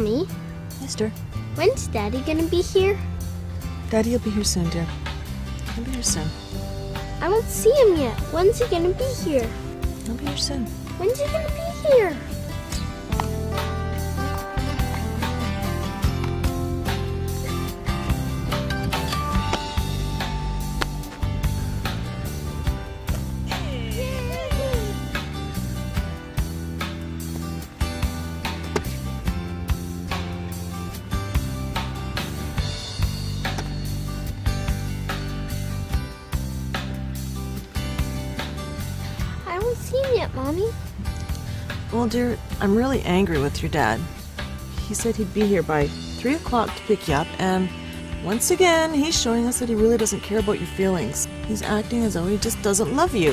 Mommy. Mister. When's Daddy gonna be here? Daddy will be here soon, dear. He'll be here soon. I won't see him yet. When's he gonna be here? He'll be here soon. When's he gonna be here? I won't see him yet, Mommy. Well, dear, I'm really angry with your dad. He said he'd be here by 3 o'clock to pick you up, and once again, he's showing us that he really doesn't care about your feelings. He's acting as though he just doesn't love you.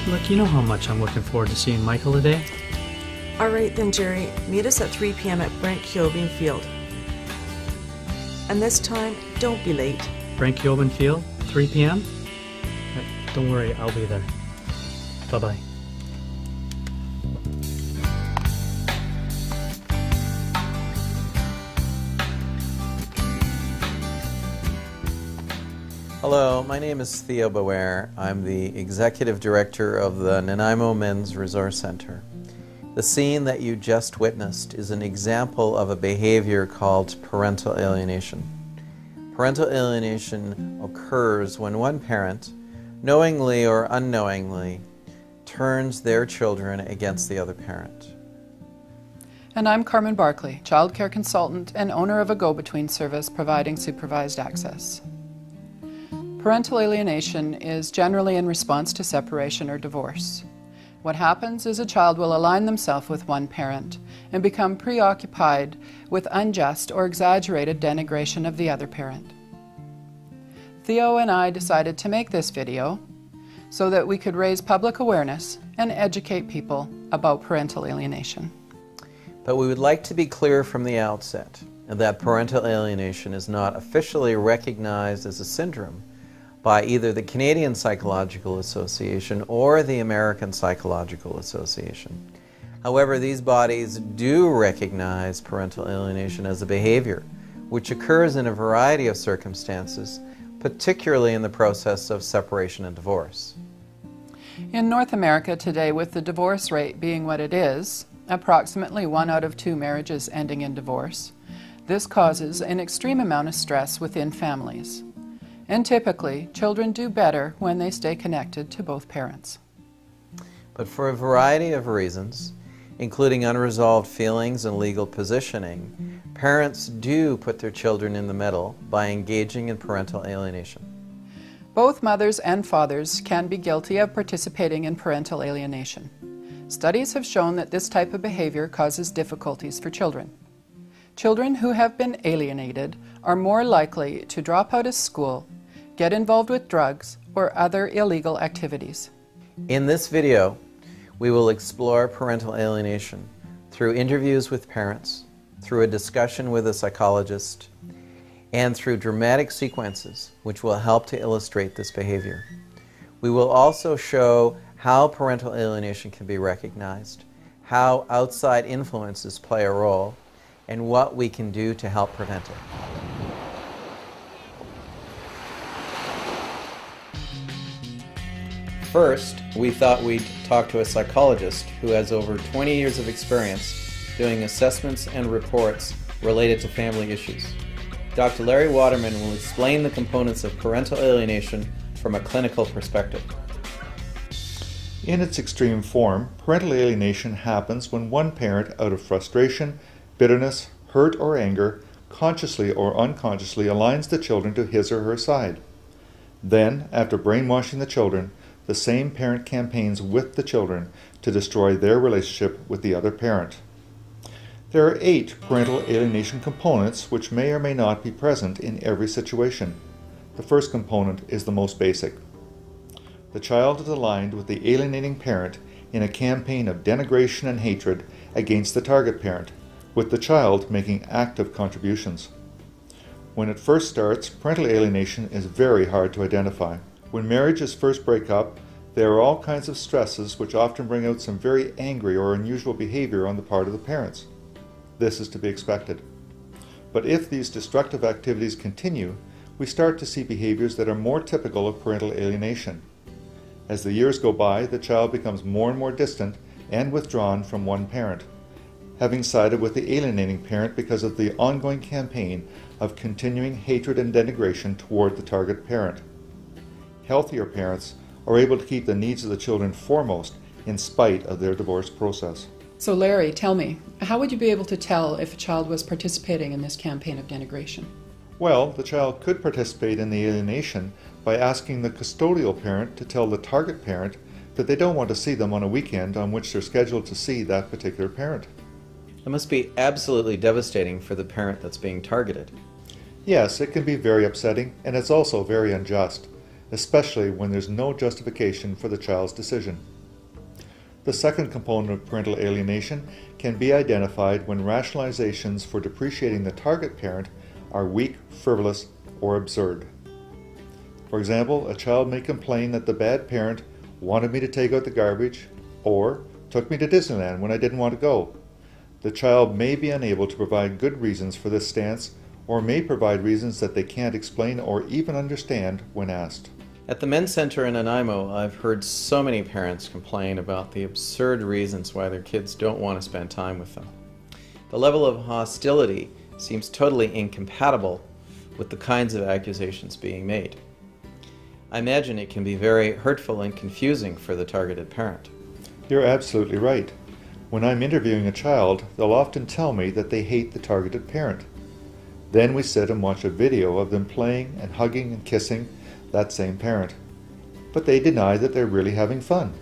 Look, you know how much I'm looking forward to seeing Michael today. All right then, Jerry. Meet us at 3 p.m. at Brent Kyobin Field. And this time, don't be late. Brent Kyobin Field, 3 p.m.? Don't worry, I'll be there. Bye-bye. Hello, my name is Theo Boer. I'm the Executive Director of the Nanaimo Men's Resource Center. The scene that you just witnessed is an example of a behavior called parental alienation. Parental alienation occurs when one parent, knowingly or unknowingly, turns their children against the other parent. And I'm Carmen Barkley, child care consultant and owner of a go-between service providing supervised access. Parental alienation is generally in response to separation or divorce. What happens is a child will align themselves with one parent and become preoccupied with unjust or exaggerated denigration of the other parent. Theo and I decided to make this video so that we could raise public awareness and educate people about parental alienation. But we would like to be clear from the outset that parental alienation is not officially recognized as a syndrome by either the Canadian Psychological Association or the American Psychological Association. However, these bodies do recognize parental alienation as a behavior which occurs in a variety of circumstances, particularly in the process of separation and divorce. In North America today, with the divorce rate being what it is, approximately 1 out of 2 marriages ending in divorce, this causes an extreme amount of stress within families. And typically, children do better when they stay connected to both parents. But for a variety of reasons, including unresolved feelings and legal positioning, parents do put their children in the middle by engaging in parental alienation. Both mothers and fathers can be guilty of participating in parental alienation. Studies have shown that this type of behavior causes difficulties for children. Children who have been alienated are more likely to drop out of school, get involved with drugs, or other illegal activities. In this video, we will explore parental alienation through interviews with parents, through a discussion with a psychologist, and through dramatic sequences which will help to illustrate this behavior. We will also show how parental alienation can be recognized, how outside influences play a role, and what we can do to help prevent it. First, we thought we'd talk to a psychologist who has over 20 years of experience doing assessments and reports related to family issues. Dr. Larry Waterman will explain the components of parental alienation from a clinical perspective. In its extreme form, parental alienation happens when one parent, out of frustration, bitterness, hurt, or anger, consciously or unconsciously aligns the children to his or her side. Then, after brainwashing the children, the same parent campaigns with the children to destroy their relationship with the other parent. There are 8 parental alienation components which may or may not be present in every situation. The first component is the most basic. The child is aligned with the alienating parent in a campaign of denigration and hatred against the target parent, with the child making active contributions. When it first starts, parental alienation is very hard to identify. When marriages first break up, There are all kinds of stresses which often bring out some very angry or unusual behavior on the part of the parents. This is to be expected. But if these destructive activities continue, we start to see behaviors that are more typical of parental alienation. As the years go by, the child becomes more and more distant and withdrawn from one parent, having sided with the alienating parent because of the ongoing campaign of continuing hatred and denigration toward the target parent. Healthier parents are able to keep the needs of the children foremost in spite of their divorce process. So Larry, tell me, how would you be able to tell if a child was participating in this campaign of denigration? Well, the child could participate in the alienation by asking the custodial parent to tell the target parent that they don't want to see them on a weekend on which they're scheduled to see that particular parent. It must be absolutely devastating for the parent that's being targeted. Yes, it can be very upsetting, and it's also very unjust, especially when there's no justification for the child's decision. The second component of parental alienation can be identified when rationalizations for depreciating the target parent are weak, frivolous, or absurd. For example, a child may complain that the bad parent wanted me to take out the garbage or took me to Disneyland when I didn't want to go. The child may be unable to provide good reasons for this stance or may provide reasons that they can't explain or even understand when asked. At the Men's Center in Nanaimo, I've heard so many parents complain about the absurd reasons why their kids don't want to spend time with them. The level of hostility seems totally incompatible with the kinds of accusations being made. I imagine it can be very hurtful and confusing for the targeted parent. You're absolutely right. When I'm interviewing a child, they'll often tell me that they hate the targeted parent. Then we sit and watch a video of them playing and hugging and kissing that same parent. But they deny that they're really having fun.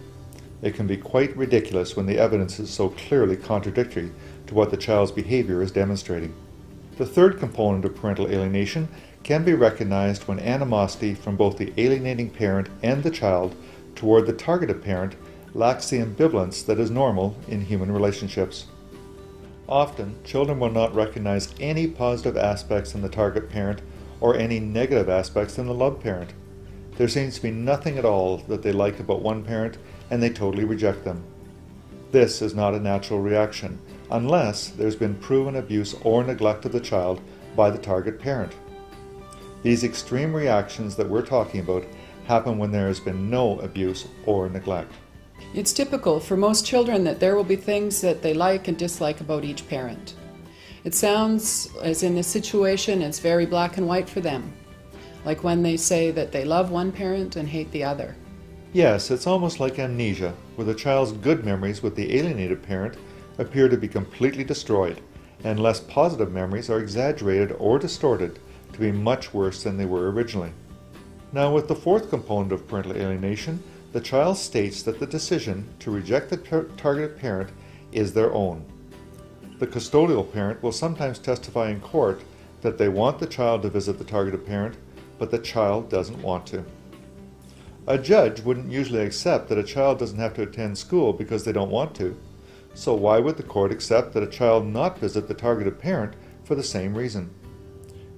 It can be quite ridiculous when the evidence is so clearly contradictory to what the child's behavior is demonstrating. The third component of parental alienation can be recognized when animosity from both the alienating parent and the child toward the targeted parent lacks the ambivalence that is normal in human relationships. Often, children will not recognize any positive aspects in the target parent or any negative aspects in the loved parent. There seems to be nothing at all that they like about one parent and they totally reject them. This is not a natural reaction unless there's been proven abuse or neglect of the child by the target parent. These extreme reactions that we're talking about happen when there has been no abuse or neglect. It's typical for most children that there will be things that they like and dislike about each parent. It sounds as in this situation it's very black and white for them, like when they say that they love one parent and hate the other. Yes, it's almost like amnesia, where the child's good memories with the alienated parent appear to be completely destroyed, and less positive memories are exaggerated or distorted to be much worse than they were originally. Now, with the fourth component of parental alienation, the child states that the decision to reject the targeted parent is their own. The custodial parent will sometimes testify in court that they want the child to visit the targeted parent, but the child doesn't want to. A judge wouldn't usually accept that a child doesn't have to attend school because they don't want to, so why would the court accept that a child not visit the targeted parent for the same reason?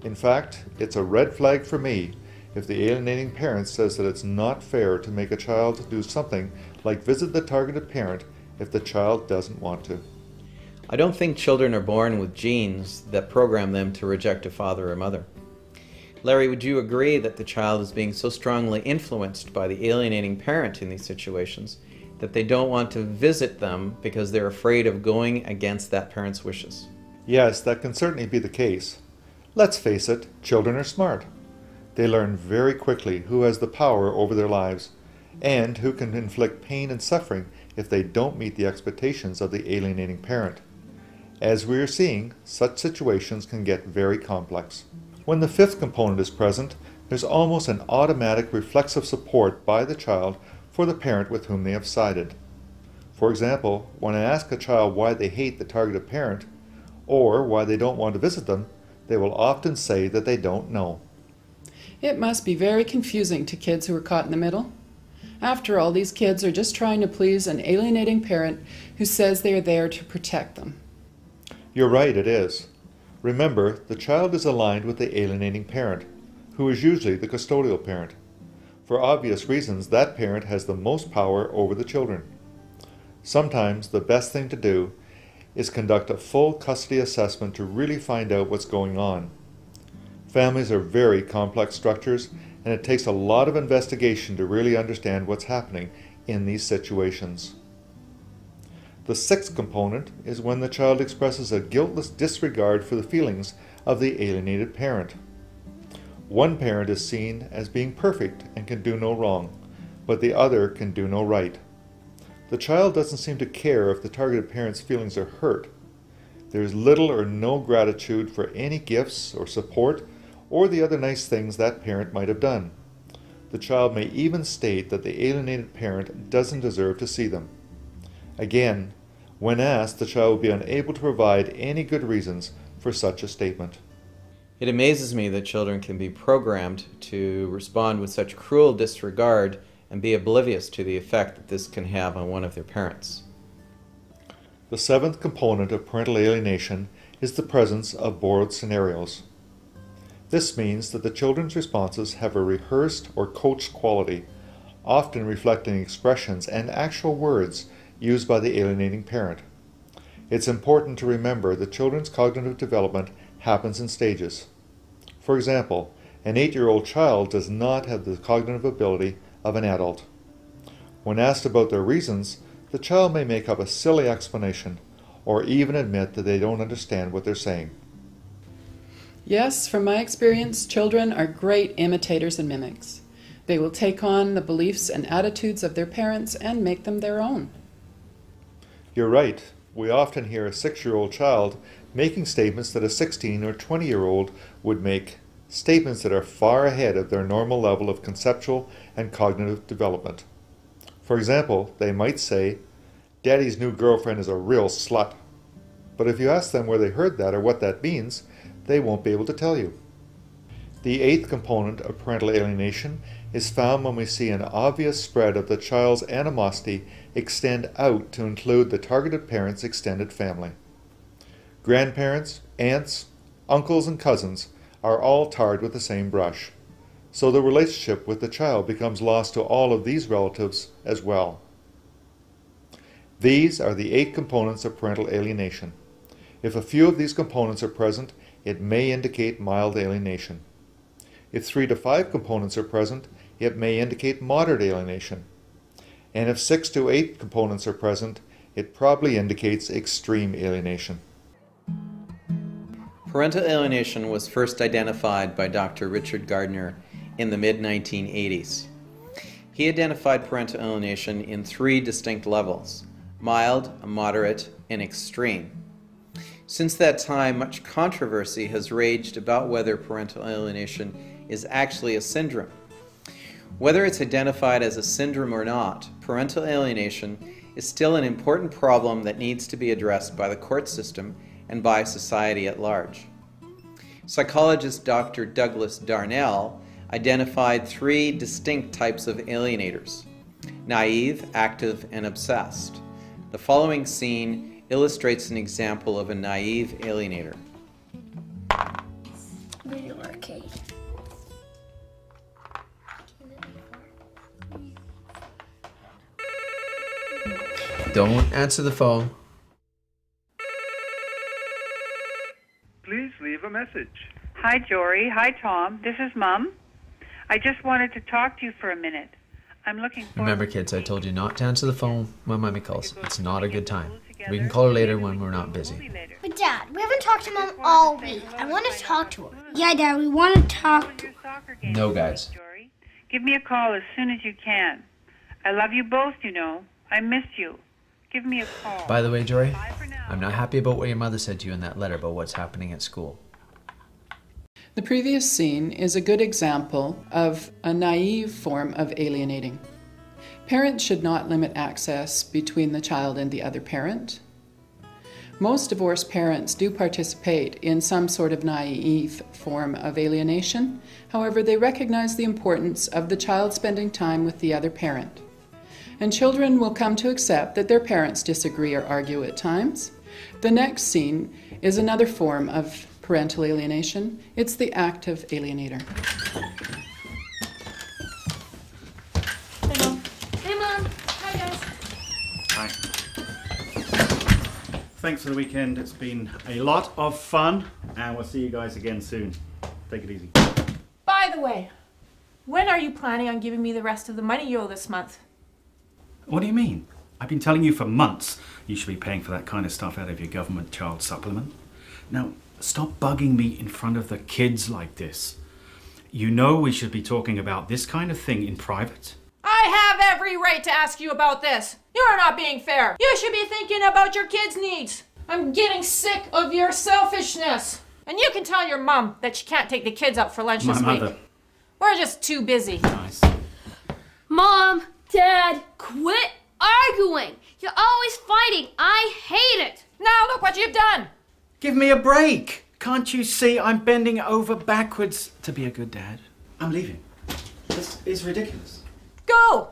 In fact, it's a red flag for me if the alienating parent says that it's not fair to make a child do something like visit the targeted parent if the child doesn't want to. I don't think children are born with genes that program them to reject a father or mother. Larry, would you agree that the child is being so strongly influenced by the alienating parent in these situations that they don't want to visit them because they're afraid of going against that parent's wishes? Yes, that can certainly be the case. Let's face it, children are smart. They learn very quickly who has the power over their lives and who can inflict pain and suffering if they don't meet the expectations of the alienating parent. As we are seeing, such situations can get very complex. When the fifth component is present, there's almost an automatic reflexive support by the child for the parent with whom they have sided. For example, when I ask a child why they hate the targeted parent or why they don't want to visit them, they will often say that they don't know. It must be very confusing to kids who are caught in the middle. After all, these kids are just trying to please an alienating parent who says they are there to protect them. You're right, it is. Remember, the child is aligned with the alienating parent, who is usually the custodial parent. For obvious reasons, that parent has the most power over the children. Sometimes the best thing to do is conduct a full custody assessment to really find out what's going on. Families are very complex structures, and it takes a lot of investigation to really understand what's happening in these situations. The sixth component is when the child expresses a guiltless disregard for the feelings of the alienated parent. One parent is seen as being perfect and can do no wrong, but the other can do no right. The child doesn't seem to care if the targeted parent's feelings are hurt. There is little or no gratitude for any gifts or support or the other nice things that parent might have done. The child may even state that the alienated parent doesn't deserve to see them. Again, when asked, the child will be unable to provide any good reasons for such a statement. It amazes me that children can be programmed to respond with such cruel disregard and be oblivious to the effect that this can have on one of their parents. The seventh component of parental alienation is the presence of borrowed scenarios. This means that the children's responses have a rehearsed or coached quality, often reflecting expressions and actual words used by the alienating parent. It's important to remember that children's cognitive development happens in stages. For example, an 8-year-old child does not have the cognitive ability of an adult. When asked about their reasons, the child may make up a silly explanation or even admit that they don't understand what they're saying. Yes, from my experience, children are great imitators and mimics. They will take on the beliefs and attitudes of their parents and make them their own. You're right. We often hear a 6-year-old child making statements that a 16 or 20-year-old would make, statements that are far ahead of their normal level of conceptual and cognitive development. For example, they might say, "Daddy's new girlfriend is a real slut." But if you ask them where they heard that or what that means, they won't be able to tell you. The eighth component of parental alienation is found when we see an obvious spread of the child's animosity extend out to include the targeted parent's extended family. Grandparents, aunts, uncles, and cousins are all tarred with the same brush, so the relationship with the child becomes lost to all of these relatives as well. These are the 8 components of parental alienation. If a few of these components are present, it may indicate mild alienation. If 3 to 5 components are present, it may indicate moderate alienation. And if 6 to 8 components are present, it probably indicates extreme alienation. Parental alienation was first identified by Dr. Richard Gardner in the mid-1980s. He identified parental alienation in 3 distinct levels: mild, moderate, and extreme. Since that time, much controversy has raged about whether parental alienation is actually a syndrome. Whether it's identified as a syndrome or not, parental alienation is still an important problem that needs to be addressed by the court system and by society at large. Psychologist Dr. Douglas Darnell identified 3 distinct types of alienators: naive, active, and obsessed. The following scene illustrates an example of a naive alienator. Video arcade. Don't answer the phone. Please leave a message. Hi, Jory. Hi, Tom. This is Mom. I just wanted to talk to you for a minute. I'm looking forward. Remember, kids, I told you not to answer the phone when Mommy calls. It's not a good time. We can call her later when we're not busy. But Dad, we haven't talked to Mom all week. I want to talk to her. Yeah, Dad, we want to talk to her. No, guys. Give me a call as soon as you can. I love you both, you know. I miss you. Give me a call. By the way, Jory, I'm not happy about what your mother said to you in that letter about what's happening at school. The previous scene is a good example of a naive form of alienating. Parents should not limit access between the child and the other parent. Most divorced parents do participate in some sort of naive form of alienation. However, they recognize the importance of the child spending time with the other parent. And children will come to accept that their parents disagree or argue at times. The next scene is another form of parental alienation. It's the active alienator. Thanks for the weekend. It's been a lot of fun, and we'll see you guys again soon. Take it easy. By the way, when are you planning on giving me the rest of the money you owe this month? What do you mean? I've been telling you for months you should be paying for that kind of stuff out of your government child supplement. Now, stop bugging me in front of the kids like this. You know we should be talking about this kind of thing in private. I have every right to ask you about this. You are not being fair. You should be thinking about your kids' needs. I'm getting sick of your selfishness. And you can tell your mom that she can't take the kids out for lunch this week. We're just too busy. Nice. Mom, Dad, quit arguing. You're always fighting. I hate it. Now look what you've done. Give me a break. Can't you see I'm bending over backwards to be a good dad? I'm leaving. This is ridiculous. Go!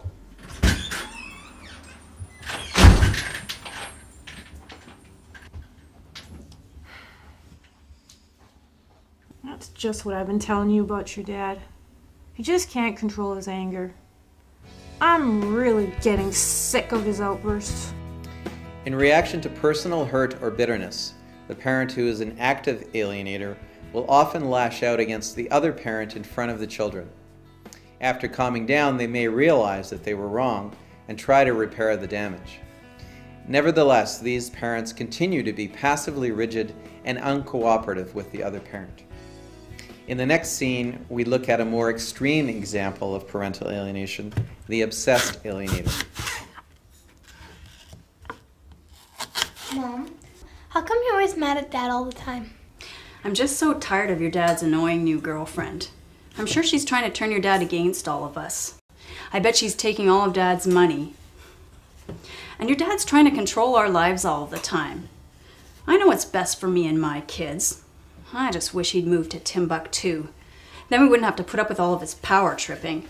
That's just what I've been telling you about your dad. He just can't control his anger. I'm really getting sick of his outbursts. In reaction to personal hurt or bitterness, the parent who is an active alienator will often lash out against the other parent in front of the children. After calming down, they may realize that they were wrong and try to repair the damage. Nevertheless, these parents continue to be passively rigid and uncooperative with the other parent. In the next scene, we look at a more extreme example of parental alienation, the obsessed alienator. Mom, how come you're always mad at Dad all the time? I'm just so tired of your dad's annoying new girlfriend. I'm sure she's trying to turn your dad against all of us. I bet she's taking all of Dad's money. And your dad's trying to control our lives all the time. I know what's best for me and my kids. I just wish he'd moved to Timbuktu. Then we wouldn't have to put up with all of his power tripping.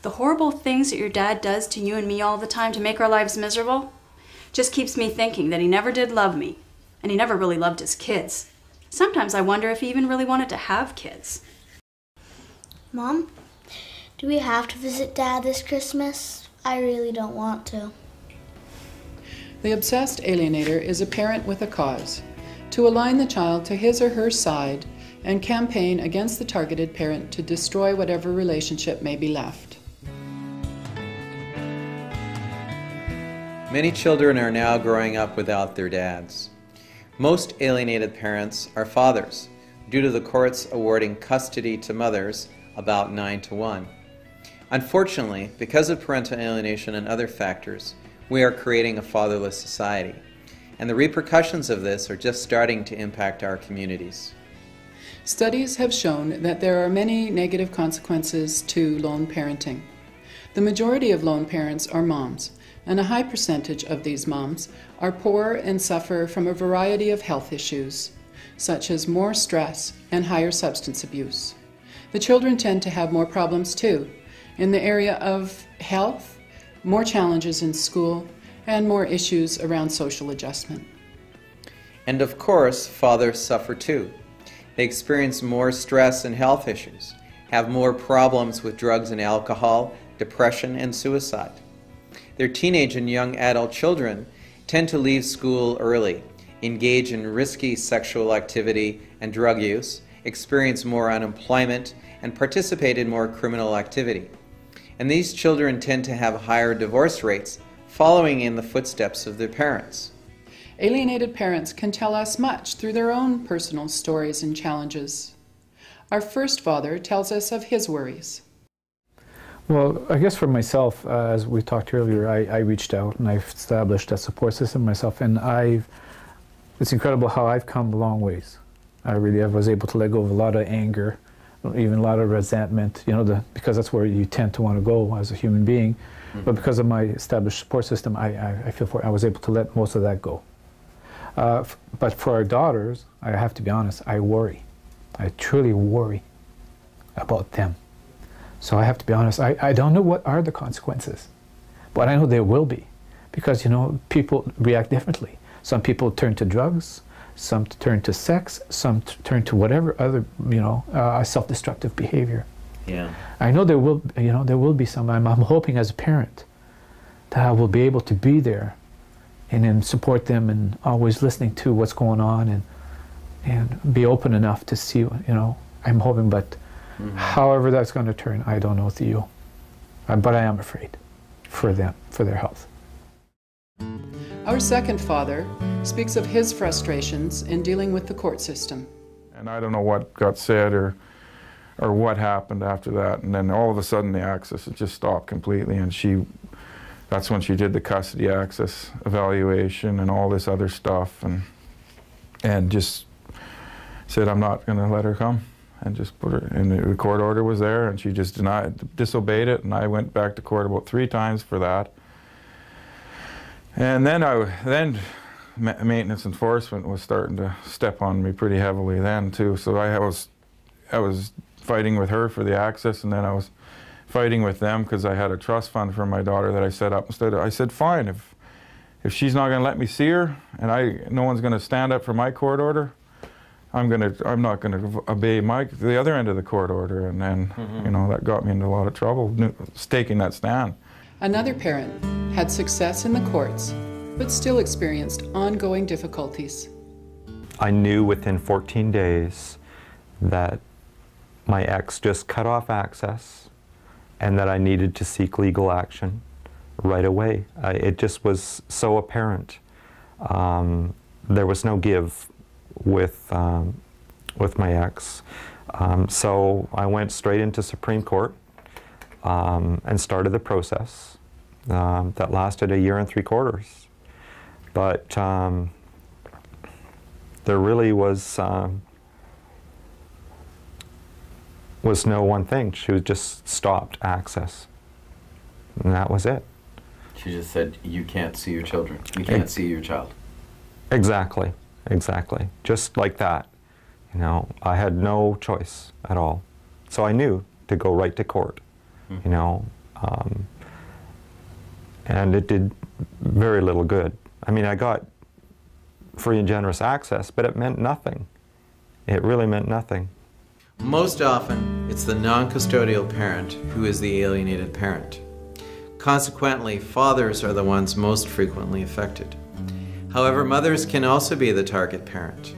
The horrible things that your dad does to you and me all the time to make our lives miserable just keeps me thinking that he never did love me, and he never really loved his kids. Sometimes I wonder if he even really wanted to have kids. Mom, do we have to visit Dad this Christmas? I really don't want to. The obsessed alienator is a parent with a cause, to align the child to his or her side and campaign against the targeted parent to destroy whatever relationship may be left. Many children are now growing up without their dads. Most alienated parents are fathers, due to the courts awarding custody to mothers about 9-1. Unfortunately, because of parental alienation and other factors, we are creating a fatherless society, and the repercussions of this are just starting to impact our communities. Studies have shown that there are many negative consequences to lone parenting. The majority of lone parents are moms, and a high percentage of these moms are poor and suffer from a variety of health issues, such as more stress and higher substance abuse. The children tend to have more problems too, in the area of health, more challenges in school, and more issues around social adjustment. And of course, fathers suffer too. They experience more stress and health issues, have more problems with drugs and alcohol, depression, and suicide. Their teenage and young adult children tend to leave school early, engage in risky sexual activity and drug use, experience more unemployment, and participate in more criminal activity. And these children tend to have higher divorce rates, following in the footsteps of their parents. Alienated parents can tell us much through their own personal stories and challenges. Our first father tells us of his worries. Well, I guess for myself, as we talked earlier, I reached out and I've established a support system myself, and it's incredible how I've come a long ways. I was able to let go of a lot of anger, even a lot of resentment, because that's where you tend to want to go as a human being. Mm-hmm. But because of my established support system, I was able to let most of that go. But for our daughters, I have to be honest, I worry. I truly worry about them. So I have to be honest, I don't know what are the consequences, but I know there will be, because people react differently. Some people turn to drugs, some turn to sex, some turn to whatever other self-destructive behavior. Yeah. I know there will be some. I'm hoping as a parent that I will be able to be there and then support them and always listening to what's going on and be open enough to see, I'm hoping, but however that's going to turn, I don't know, Theo. But I am afraid for them, for their health. Our second father speaks of his frustrations in dealing with the court system. And I don't know what got said or what happened after that. And then all of a sudden the access it just stopped completely, and that's when she did the custody access evaluation and all this other stuff, and just said, I'm not going to let her come, and just put her, and the court order was there, and she just disobeyed it, and I went back to court about 3 times for that. And then maintenance enforcement was starting to step on me pretty heavily then too. So I was fighting with her for the access, and then I was fighting with them because I had a trust fund for my daughter that I set up. Instead, I said, fine, if she's not going to let me see her, and no one's going to stand up for my court order, I'm not going to obey the other end of the court order. And then that got me into a lot of trouble, taking that stand. Another parent had success in the courts, but still experienced ongoing difficulties. I knew within 14 days that my ex just cut off access and that I needed to seek legal action right away. It just was so apparent. There was no give with my ex. So I went straight into Supreme Court and started the process that lasted 1 year and 3/4. But there really was no one thing. She just stopped access, and that was it. She just said, you can't see your children. You can't see your child. Exactly, exactly. Just like that. I had no choice at all. So I knew to go right to court, and it did very little good. I mean, I got free and generous access, but it meant nothing. It really meant nothing. Most often, it's the non-custodial parent who is the alienated parent. Consequently, fathers are the ones most frequently affected. However, mothers can also be the target parent.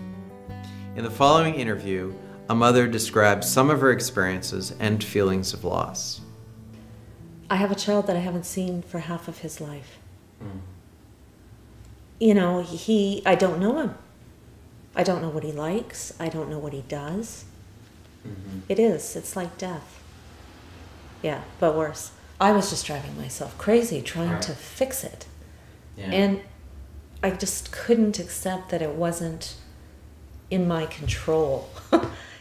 In the following interview, a mother describes some of her experiences and feelings of loss. I have a child that I haven't seen for half of his life. I don't know him. I don't know what he likes. I don't know what he does. It's like death. Yeah, but worse. I was just driving myself crazy trying to fix it. Yeah. And I just couldn't accept that it wasn't in my control,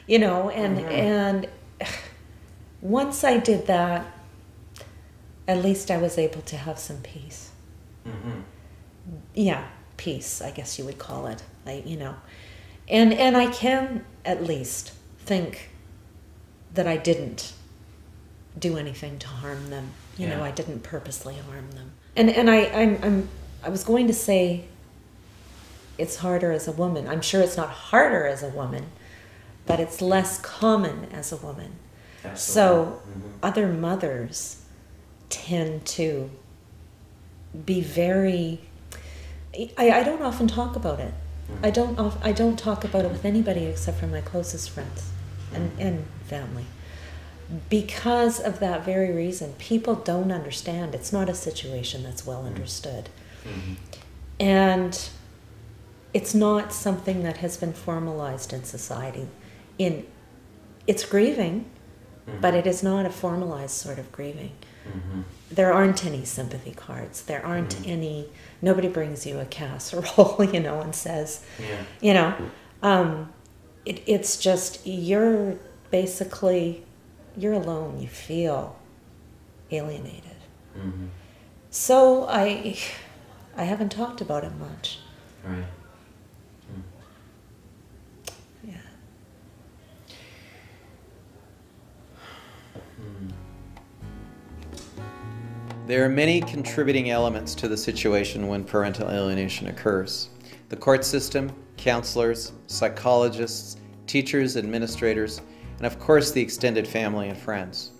and once I did that, at least I was able to have some peace. Yeah, peace, I guess you would call it. And I can at least think that I didn't do anything to harm them. I didn't purposely harm them. And I was going to say it's harder as a woman. I'm sure it's not harder as a woman, but it's less common as a woman. Absolutely. So other mothers tend to be very... I don't often talk about it. I don't talk about it with anybody except for my closest friends and family. Because of that very reason, people don't understand. It's not a situation that's well understood. And it's not something that has been formalized in society. It's grieving, but it is not a formalized sort of grieving. There aren't any sympathy cards. There aren't any... Nobody brings you a casserole, and says, it's just you're alone. You feel alienated. So I haven't talked about it much. Right. Yeah. There are many contributing elements to the situation when parental alienation occurs. The court system, counselors, psychologists, teachers, administrators, and of course the extended family and friends.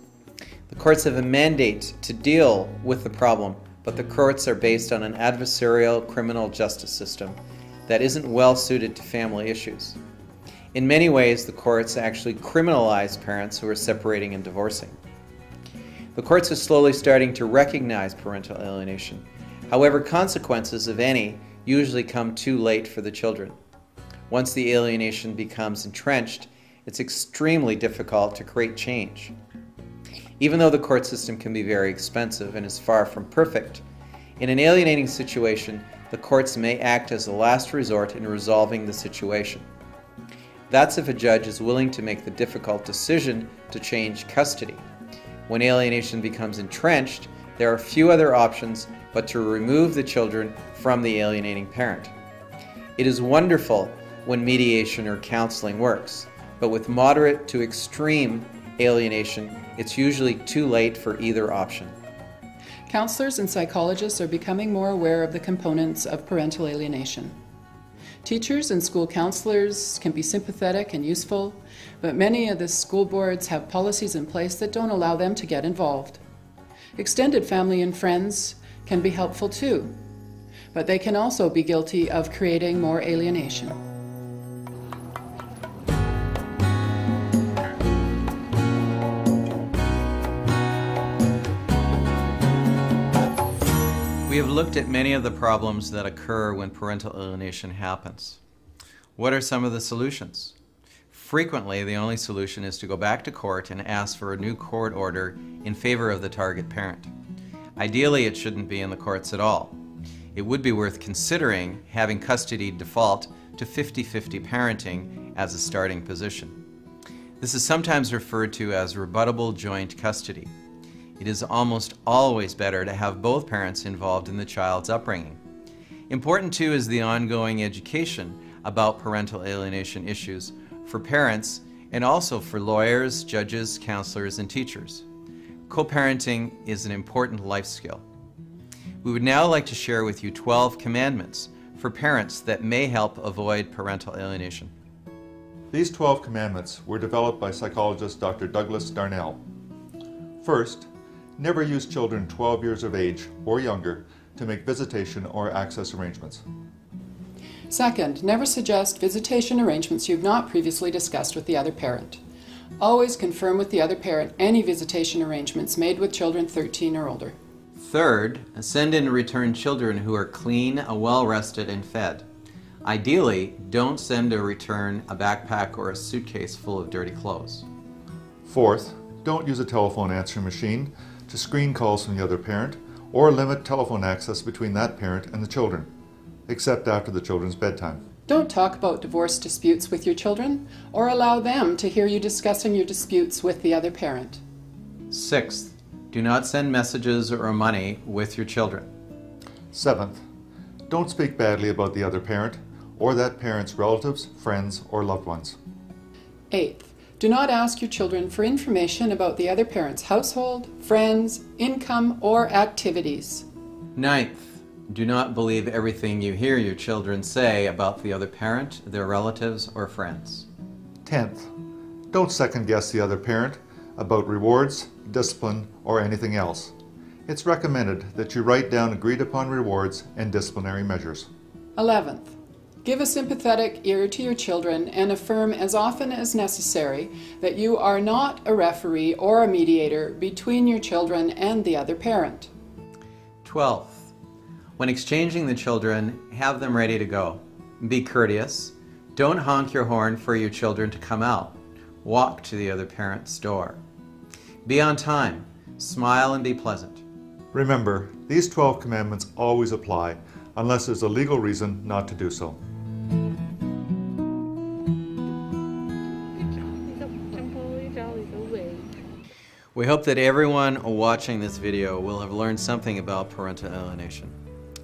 The courts have a mandate to deal with the problem but the courts are based on an adversarial criminal justice system that isn't well suited to family issues. In many ways, the courts actually criminalize parents who are separating and divorcing. The courts are slowly starting to recognize parental alienation. However, consequences, if any, usually come too late for the children. Once the alienation becomes entrenched, it's extremely difficult to create change. Even though the court system can be very expensive and is far from perfect, in an alienating situation, the courts may act as a last resort in resolving the situation. That's if a judge is willing to make the difficult decision to change custody. When alienation becomes entrenched, there are few other options but to remove the children from the alienating parent. It is wonderful when mediation or counseling works, but with moderate to extreme alienation, it's usually too late for either option. Counselors and psychologists are becoming more aware of the components of parental alienation. Teachers and school counselors can be sympathetic and useful, but many of the school boards have policies in place that don't allow them to get involved. Extended family and friends can be helpful too, but they can also be guilty of creating more alienation. We have looked at many of the problems that occur when parental alienation happens. What are some of the solutions? Frequently, the only solution is to go back to court and ask for a new court order in favor of the target parent. Ideally, it shouldn't be in the courts at all. It would be worth considering having custody default to 50-50 parenting as a starting position. This is sometimes referred to as rebuttable joint custody. It is almost always better to have both parents involved in the child's upbringing. Important too is the ongoing education about parental alienation issues for parents and also for lawyers, judges, counselors, and teachers. Co-parenting is an important life skill. We would now like to share with you 12 commandments for parents that may help avoid parental alienation. These 12 commandments were developed by psychologist Dr. Douglas Darnell. First, never use children 12 years of age or younger to make visitation or access arrangements. Second, never suggest visitation arrangements you've not previously discussed with the other parent. Always confirm with the other parent any visitation arrangements made with children 13 or older. Third, send and return children who are clean, well-rested, and fed. Ideally, don't send or return a backpack or a suitcase full of dirty clothes. Fourth, don't use a telephone answering machine to screen calls from the other parent or limit telephone access between that parent and the children, except after the children's bedtime. Don't talk about divorce disputes with your children or allow them to hear you discussing your disputes with the other parent. Sixth, do not send messages or money with your children. Seventh, don't speak badly about the other parent or that parent's relatives, friends, or loved ones. Eighth, do not ask your children for information about the other parent's household, friends, income, or activities. Ninth, do not believe everything you hear your children say about the other parent, their relatives, or friends. 10th, don't second guess the other parent about rewards, discipline, or anything else. It's recommended that you write down agreed upon rewards and disciplinary measures. 11th, give a sympathetic ear to your children and affirm as often as necessary that you are not a referee or a mediator between your children and the other parent. 12th, when exchanging the children, have them ready to go. Be courteous. Don't honk your horn for your children to come out. Walk to the other parent's door. Be on time. Smile and be pleasant. Remember, these 12 commandments always apply unless there's a legal reason not to do so. We hope that everyone watching this video will have learned something about parental alienation.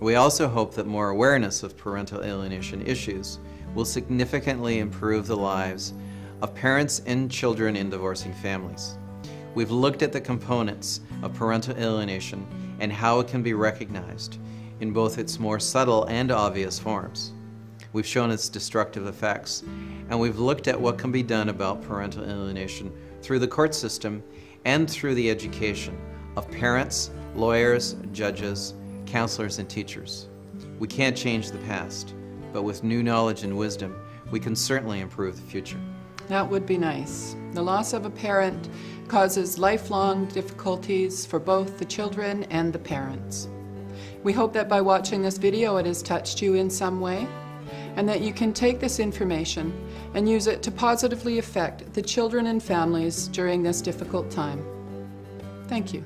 We also hope that more awareness of parental alienation issues will significantly improve the lives of parents and children in divorcing families. We've looked at the components of parental alienation and how it can be recognized in both its more subtle and obvious forms. We've shown its destructive effects, and we've looked at what can be done about parental alienation through the court system and through the education of parents, lawyers, judges, counselors, and teachers. We can't change the past, but with new knowledge and wisdom, we can certainly improve the future. That would be nice. The loss of a parent causes lifelong difficulties for both the children and the parents. We hope that by watching this video it has touched you in some way, and that you can take this information and use it to positively affect the children and families during this difficult time. Thank you.